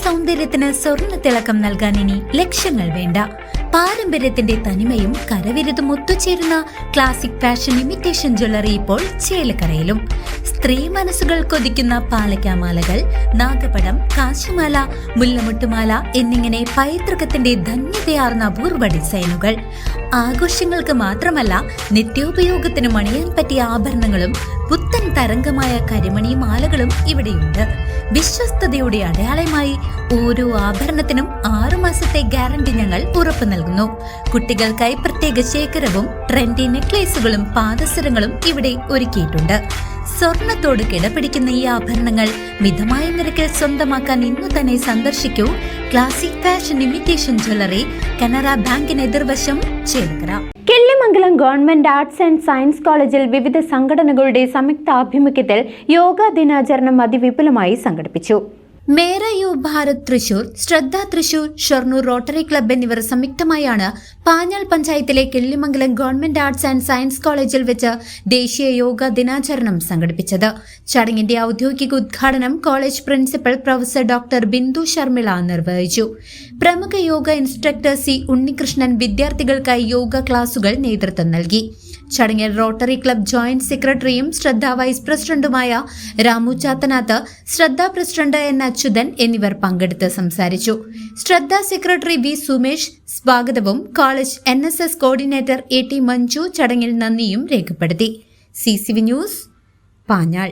സൗന്ദര്യത്തിന് സ്വർണ്ണ തിളക്കം നൽകാൻ ഇനി ലക്ഷങ്ങൾ വേണ്ട. പാരമ്പര്യത്തിന്റെ തനിമയും കരവിരുതും ഒത്തുചേരുന്ന ക്ലാസിക് ഫാഷൻ ഇമിറ്റേഷൻ ജ്വല്ലറി ഇപ്പോൾ ചേലക്കരയിലും. സ്ത്രീ മനസ്സുകൾ കൊതിക്കുന്ന പാലക്കാമാലകൾ, നാഗപടം, കാശിമാല, മുല്ലമുട്ടുമാല എന്നിങ്ങനെ പൈതൃകത്തിന്റെ ധന്യതയാർന്ന അപൂർവ ഡിസൈനുകൾ. ആഘോഷങ്ങൾക്ക് മാത്രമല്ല, നിത്യോപയോഗത്തിന് മണിയാൻ പറ്റിയ ആഭരണങ്ങളും പുത്തൻ തരംഗമായ കരിമണി മാലകളും ഇവിടെയുണ്ട്. വിശ്വസ്തയുടെ അടയാളമായി ഓരോ ആഭരണത്തിനും 6 മാസത്തെ ഗ്യാരണ്ടി ഞങ്ങൾ ഉറപ്പു നൽകുന്നു. കുട്ടികൾക്കായി പ്രത്യേക ശേഖരവും ട്രെൻഡി നെക്ലേസുകളും പാദസരങ്ങളും ഇവിടെ ഒരുക്കിയിട്ടുണ്ട്. സ്വർണത്തോട് കിടപിടിക്കുന്ന ഈ ആഭരണങ്ങൾ മിതമായ നിരക്കിൽ സ്വന്തമാക്കാൻ ഇന്നു തന്നെ സന്ദർശിക്കൂ classic fashion imitation jewellery, Canara ബാങ്കിന് എതിർവശം, Chelakkara. Killimangalam government arts and science കോളേജിൽ വിവിധ സംഘടനകളുടെ സംയുക്താഭിമുഖ്യത്തിൽ യോഗാ ദിനാചരണം അതിവിപുലമായി സംഘടിപ്പിച്ചു. മേര യുവ ഭാരത് തൃശൂർ, ശ്രദ്ധ തൃശൂർ, ഷൊർണൂർ റോട്ടറി ക്ലബ്ബ് എന്നിവർ സംയുക്തമായാണ് പാഞ്ഞാൾ പഞ്ചായത്തിലെ Killimangalam government arts and science കോളേജിൽ വെച്ച് ദേശീയ യോഗാ ദിനാചരണം സംഘടിപ്പിച്ചത്. ചടങ്ങിന്റെ ഔദ്യോഗിക ഉദ്ഘാടനം college principal professor doctor Bindu Sharmila നിർവഹിച്ചു. പ്രമുഖ യോഗ ഇൻസ്ട്രക്ടർ സി ഉണ്ണികൃഷ്ണൻ വിദ്യാർത്ഥികൾക്കായി യോഗ ക്ലാസുകൾ നേതൃത്വം നൽകി. ചടങ്ങിൽ റോട്ടറി ക്ലബ്ബ് ജോയിന്റ് സെക്രട്ടറിയും ശ്രദ്ധ വൈസ് പ്രസിഡന്റുമായ രാമു ചാത്തനാത്ത്, ശ്രദ്ധ പ്രസിഡന്റ് എൻ അച്യുതൻ എന്നിവർ പങ്കെടുത്ത് സംസാരിച്ചു. ശ്രദ്ധ സെക്രട്ടറി വി സുമേഷ് സ്വാഗതവും college NSS coordinator AT Manju ചടങ്ങിൽ നന്ദിയും രേഖപ്പെടുത്തി. CCV news, Panjal.